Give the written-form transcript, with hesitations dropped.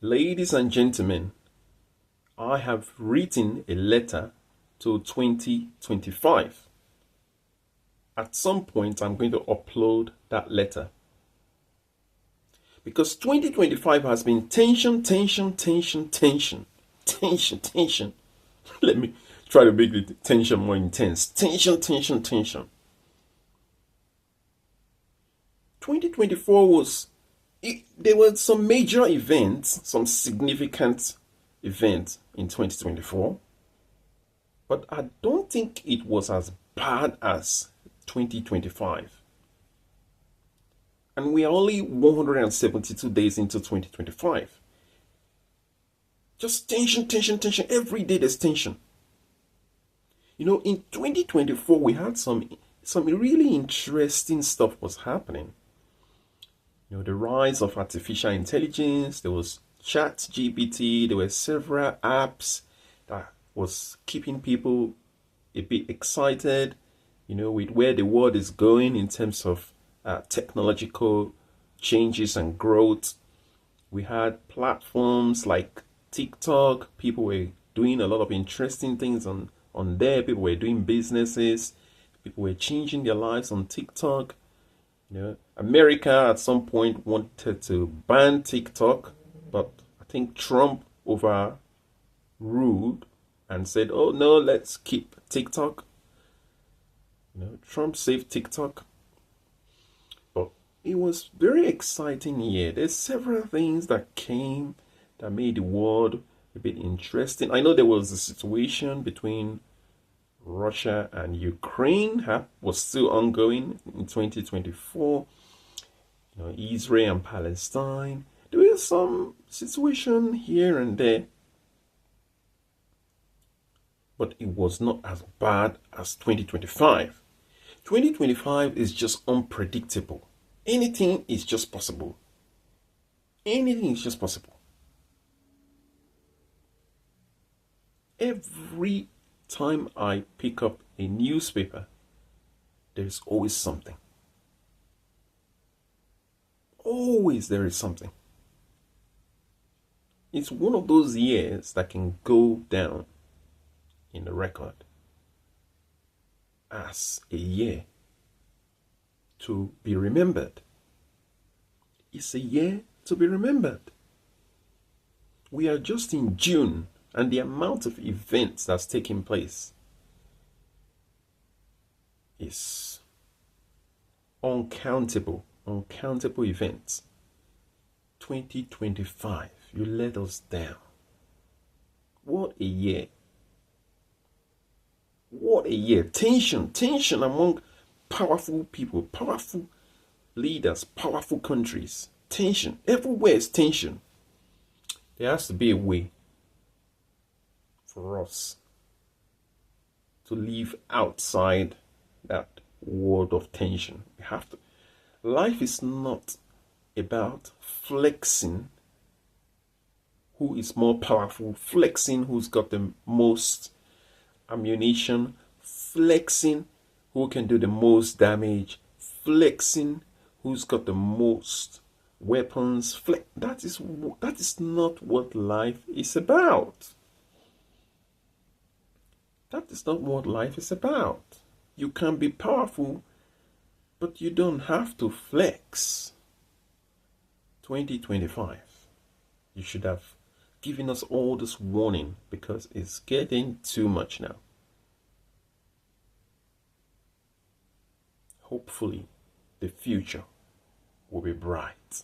Ladies and gentlemen, I have written a letter to 2025. At some point, I'm going to upload that letter because 2025 has been tension, tension, tension, tension, tension, tension. Let me try to make the tension more intense. Tension, tension, tension. 2024 there were some major events, some significant events in 2024, but I don't think it was as bad as 2025. And we are only 172 days into 2025. Just tension, tension, tension. Every day there's tension. In 2024 we had some really interesting stuff was happening. The rise of artificial intelligence, there was ChatGPT, there were several apps that was keeping people a bit excited, with where the world is going in terms of technological changes and growth. We had platforms like TikTok. People were doing a lot of interesting things on there. People were doing businesses. People were changing their lives on TikTok. America at some point wanted to ban TikTok, but I think Trump overruled and said, "Oh no, let's keep TikTok." Trump saved TikTok. But it was very exciting year. There's several things that came that made the world a bit interesting. I know there was a situation between Russia and Ukraine was still ongoing in 2024. Israel and Palestine. There was some situation here and there, but it was not as bad as 2025. 2025 is just unpredictable. Anything is just possible. Anything is just possible. Every time I pick up a newspaper, there's always something. Always there is something. It's one of those years that can go down in the record as a year to be remembered. It's a year to be remembered. We are just in June, and the amount of events that's taking place is uncountable events. 2025, you let us down. What a year. What a year. Tension among powerful people, powerful leaders, powerful countries. Tension. Everywhere is tension. There has to be a way for us to live outside that world of tension. We have to. Life is not about flexing who is more powerful, flexing who's got the most ammunition, flexing who can do the most damage, flexing who's got the most weapons. That is not what life is about. That is not what life is about. You can be powerful, but you don't have to flex. 2025, you should have given us all this warning because it's getting too much now. Hopefully, the future will be bright.